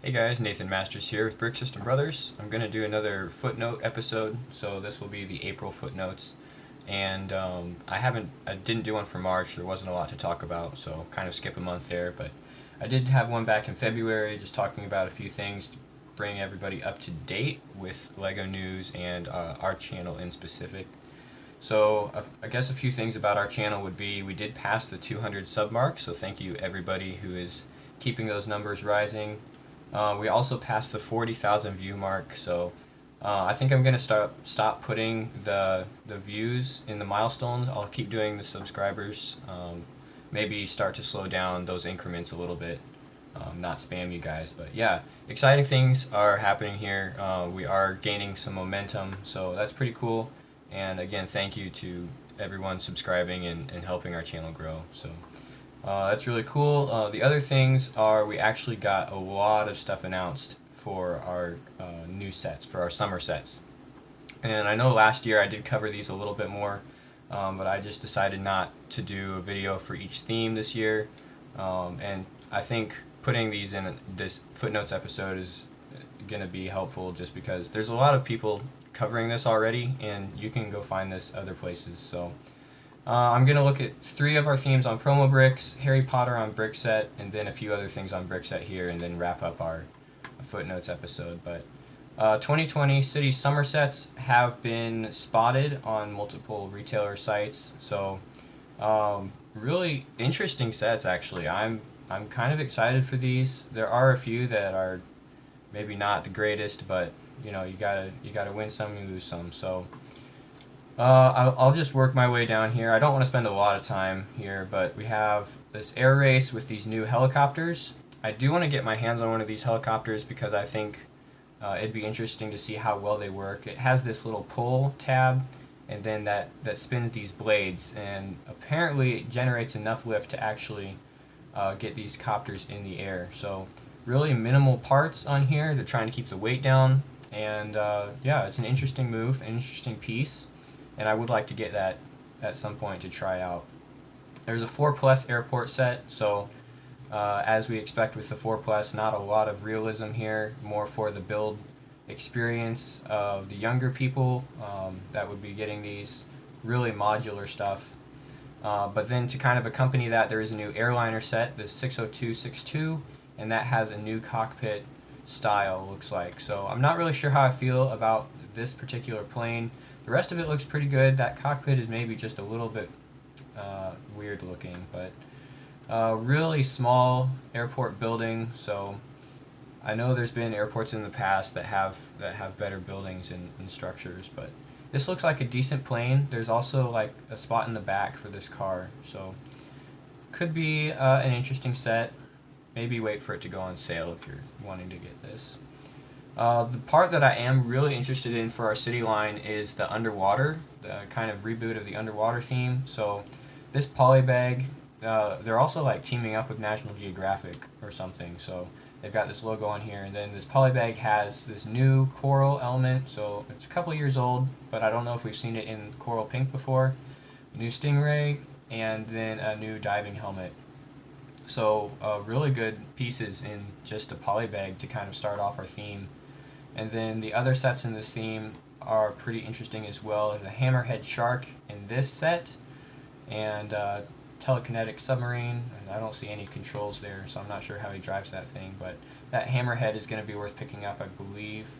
Hey guys, Nathan Masters here with Brick System Brothers. I'm going to do another footnote episode, so this will be the April footnotes. And I didn't do one for March. There wasn't a lot to talk about, so kind of skip a month there. But I did have one back in February, just talking about a few things to bring everybody up to date with Lego news and our channel in specific. So I guess a few things about our channel would be we did pass the 200 sub mark, so thank you everybody who is keeping those numbers rising. We also passed the 40,000 view mark, so I think I'm going to stop putting the views in the milestones. I'll keep doing the subscribers. Maybe start to slow down those increments a little bit, not spam you guys. But yeah, exciting things are happening here. We are gaining some momentum, so that's pretty cool. And again, thank you to everyone subscribing and helping our channel grow. So. That's really cool. The other things are we actually got a lot of stuff announced for our new sets, for our summer sets. And I know last year I did cover these a little bit more, but I just decided not to do a video for each theme this year. And I think putting these in this footnotes episode is going to be helpful just because there's a lot of people covering this already, and you can go find this other places. So. I'm going to look at 3 of our themes on promo bricks, Harry Potter on brick set, and then a few other things on brick set here, and then wrap up our footnotes episode. But 2020 City Summer sets have been spotted on multiple retailer sites, so really interesting sets actually. I'm kind of excited for these. There are a few that are maybe not the greatest, but you know you gotta win some, you lose some. So. I'll just work my way down here. I don't want to spend a lot of time here, but we have this air race with these new helicopters. I do want to get my hands on one of these helicopters because I think it'd be interesting to see how well they work. It has this little pull tab, and then that spins these blades, and apparently it generates enough lift to actually get these copters in the air. So really minimal parts on here. They're trying to keep the weight down, and yeah, it's an interesting move, an interesting piece. And I would like to get that at some point to try out. There's a 4 Plus airport set, so as we expect with the 4 Plus, not a lot of realism here, more for the build experience of the younger people that would be getting these really modular stuff. But then to kind of accompany that, there is a new airliner set, the 60262, and that has a new cockpit style, looks like. So I'm not really sure how I feel about this particular plane. The rest of it looks pretty good. That cockpit is maybe just a little bit weird looking, but really small airport building. So I know there's been airports in the past that have better buildings and structures, but this looks like a decent plane. There's also like a spot in the back for this car, so could be an interesting set. Maybe wait for it to go on sale if you're wanting to get this. The part that I am really interested in for our city line is the underwater, the kind of reboot of the underwater theme. So this polybag, they're also like teaming up with National Geographic or something. So they've got this logo on here, and then this polybag has this new coral element. So it's a couple years old, but I don't know if we've seen it in coral pink before. New stingray, and then a new diving helmet. So really good pieces in just a polybag to kind of start off our theme. And then the other sets in this theme are pretty interesting as well. There's a hammerhead shark in this set, and telekinetic submarine. And I don't see any controls there, so I'm not sure how he drives that thing, but that hammerhead is going to be worth picking up, I believe.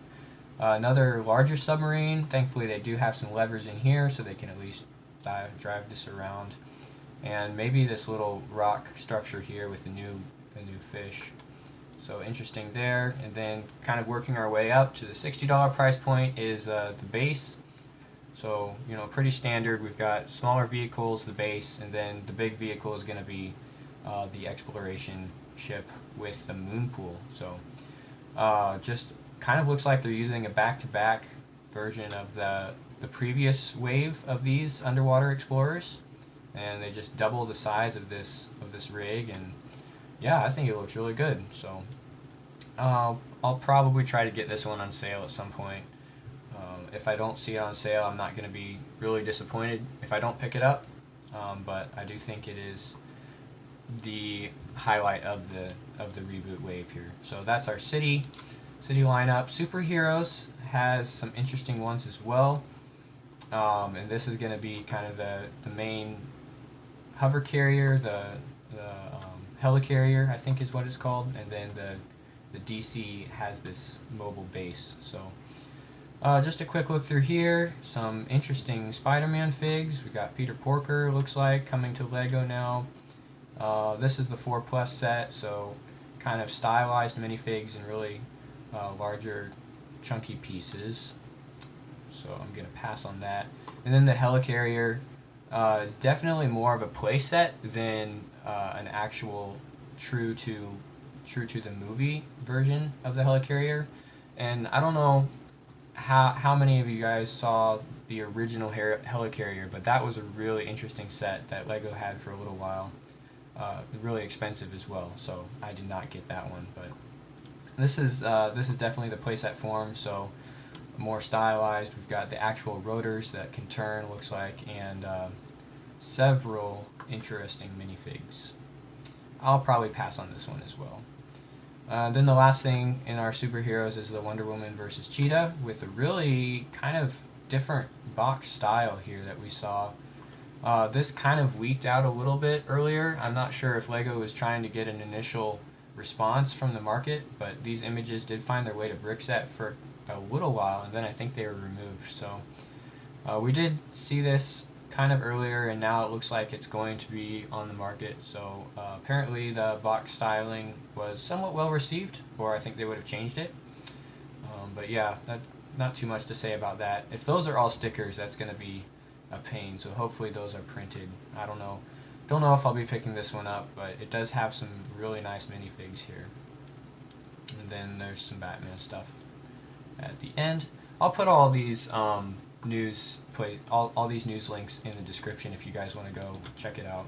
Another larger submarine. Thankfully they do have some levers in here, so they can at least drive this around. And maybe this little rock structure here with a new fish. So interesting there. And then kind of working our way up to the $60 price point is the base. So, you know, pretty standard. We've got smaller vehicles, the base, and then the big vehicle is going to be the exploration ship with the moon pool. So just kind of looks like they're using a back-to-back version of the previous wave of these underwater explorers. And they just double the size of this rig, and yeah, I think it looks really good. So I'll probably try to get this one on sale at some point. If I don't see it on sale, I'm not going to be really disappointed if I don't pick it up. But I do think it is the highlight of of the reboot wave here. So that's our city lineup. Superheroes has some interesting ones as well. And this is going to be kind of the main hover carrier, the helicarrier, I think is what it's called, and then the DC has this mobile base. So just a quick look through here. Some interesting Spider-Man figs. We got Peter Porker, looks like, coming to Lego now. This is the 4+ set, so kind of stylized minifigs and really larger, chunky pieces. So I'm going to pass on that. And then the helicarrier is definitely more of a play set than an actual true to the movie version of the helicarrier. And I don't know how many of you guys saw the original helicarrier, but that was a really interesting set that Lego had for a little while. Really expensive as well, so I did not get that one. But this is definitely the playset form, so more stylized. We've got the actual rotors that can turn, looks like, and several interesting minifigs. I'll probably pass on this one as well. Then the last thing in our superheroes is the Wonder Woman versus Cheetah, with a really kind of different box style here that we saw. This kind of leaked out a little bit earlier. I'm not sure if Lego was trying to get an initial response from the market, but these images did find their way to Brickset for a little while, and then I think they were removed. So we did see this kind of earlier, and now it looks like it's going to be on the market. So apparently the box styling was somewhat well received, or I think they would have changed it. But yeah, not too much to say about that. If those are all stickers, that's going to be a pain. So hopefully those are printed. I don't know if I'll be picking this one up, but it does have some really nice minifigs here. And then there's some Batman stuff at the end. I'll put all these all these news links in the description if you guys want to go check it out.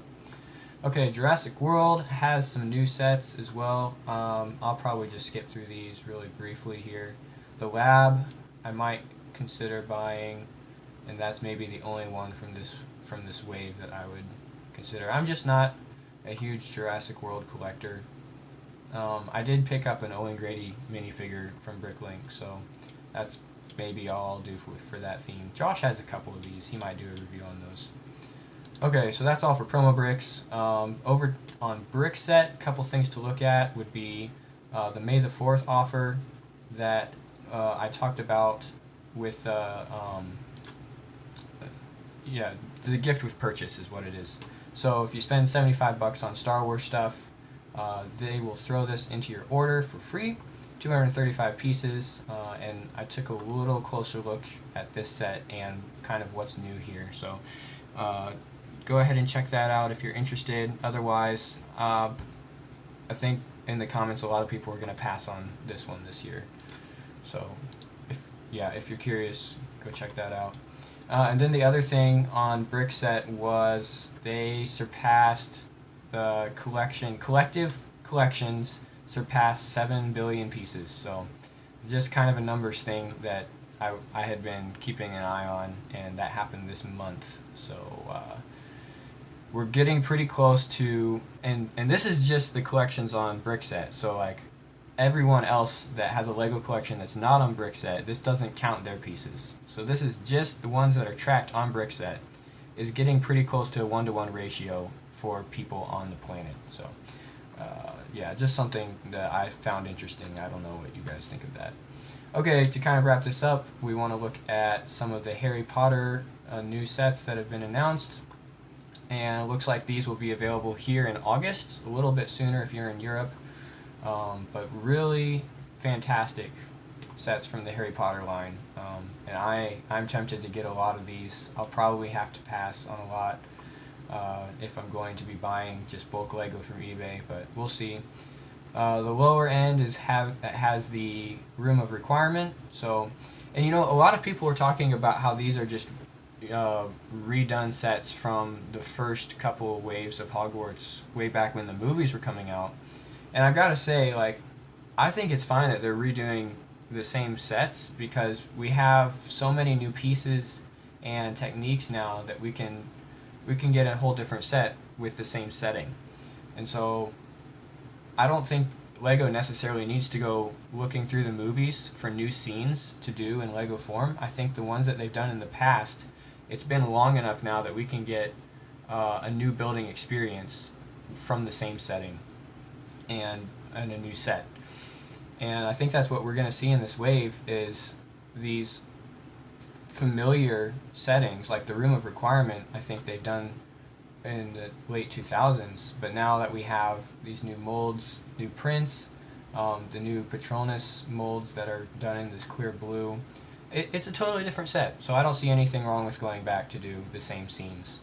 Okay, Jurassic World has some new sets as well. I'll probably just skip through these really briefly here. The Lab I might consider buying, and that's maybe the only one from this wave that I would consider. I'm just not a huge Jurassic World collector. I did pick up an Owen Grady minifigure from Bricklink, so that's maybe all I'll do for that theme. Josh has a couple of these. He might do a review on those. Okay, so that's all for promo bricks. Over on Brickset, a couple things to look at would be the May the 4th offer that I talked about with the gift with purchase is what it is. So if you spend $75 on Star Wars stuff, they will throw this into your order for free, 235 pieces, and I took a little closer look at this set and kind of what's new here. So go ahead and check that out if you're interested. Otherwise, I think in the comments a lot of people are going to pass on this one this year. So if you're curious, go check that out. And then the other thing on Brickset was they surpassed the collective collections surpassed 7 billion pieces. So just kind of a numbers thing that I had been keeping an eye on, and that happened this month. So we're getting pretty close to, and this is just the collections on Brickset. So like everyone else that has a Lego collection that's not on Brickset, this doesn't count their pieces. So this is just the ones that are tracked on Brickset, is getting pretty close to a 1-to-1 ratio for people on the planet. So just something that I found interesting. I don't know what you guys think of that. Okay, to kind of wrap this up, we want to look at some of the Harry Potter new sets that have been announced. And it looks like these will be available here in August, a little bit sooner if you're in Europe. But really fantastic sets from the Harry Potter line. And I'm tempted to get a lot of these. I'll probably have to pass on a lot if I'm going to be buying just bulk Lego from eBay, but we'll see. The lower end has the Room of Requirement. So, and a lot of people are talking about how these are just redone sets from the first couple of waves of Hogwarts way back when the movies were coming out. And I've got to say, like, I think it's fine that they're redoing the same sets, because we have so many new pieces and techniques now that we can get a whole different set with the same setting. And so I don't think Lego necessarily needs to go looking through the movies for new scenes to do in Lego form. I think the ones that they've done in the past, it's been long enough now that we can get a new building experience from the same setting and a new set. And I think that's what we're going to see in this wave is these familiar settings, like the Room of Requirement. I think they've done in the late 2000s, but now that we have these new molds, new prints, the new Patronus molds that are done in this clear blue, it's a totally different set. So I don't see anything wrong with going back to do the same scenes.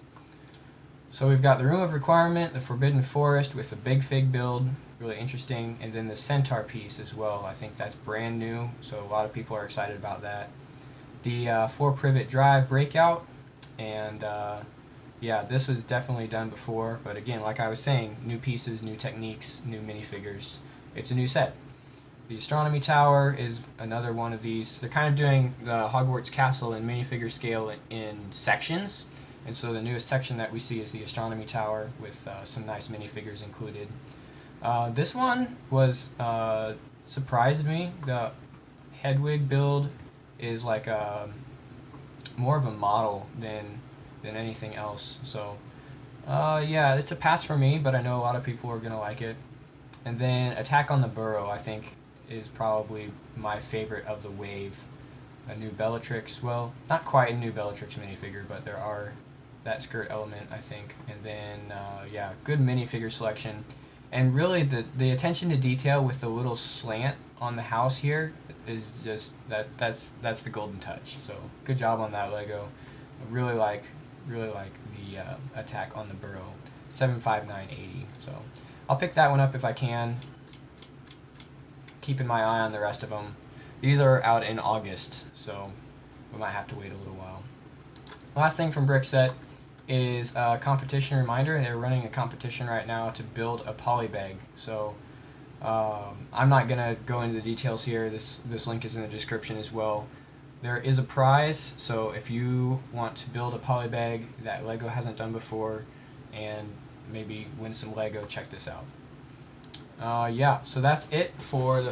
So we've got the Room of Requirement, the Forbidden Forest with the Big Fig build, really interesting, and then the Centaur piece as well. I think that's brand new, so a lot of people are excited about that. The 4 Privet Drive Breakout, and yeah, this was definitely done before, but again, like I was saying, new pieces, new techniques, new minifigures. It's a new set. The Astronomy Tower is another one of these. They're kind of doing the Hogwarts Castle in minifigure scale in sections, and so the newest section that we see is the Astronomy Tower with some nice minifigures included. This one was surprised me. The Hedwig build is like more of a model than anything else. So yeah, it's a pass for me, but I know a lot of people are gonna like it. And then Attack on the Burrow, I think, is probably my favorite of the wave. A new Bellatrix, well, not quite a new Bellatrix minifigure, but there are that skirt element, I think. And then yeah, good minifigure selection. And really the attention to detail with the little slant on the house here is just that's the golden touch. So good job on that, Lego. I really like the Attack on the Burrow, 75980. So I'll pick that one up if I can. Keeping my eye on the rest of them. These are out in August, so we might have to wait a little while. Last thing from Brickset is a competition reminder. They're running a competition right now to build a polybag. So I'm not gonna go into the details here. This link is in the description as well. There is a prize, so if you want to build a polybag that Lego hasn't done before and maybe win some Lego, check this out. Yeah, so that's it for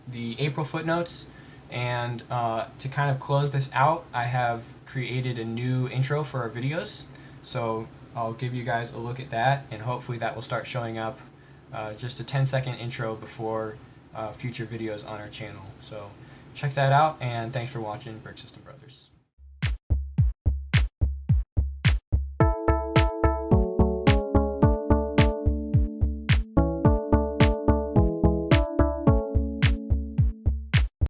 the April footnotes. And to kind of close this out, I have created a new intro for our videos. So I'll give you guys a look at that, and hopefully that will start showing up. Just a 10-second intro before future videos on our channel. So check that out, and thanks for watching Brick System Brothers.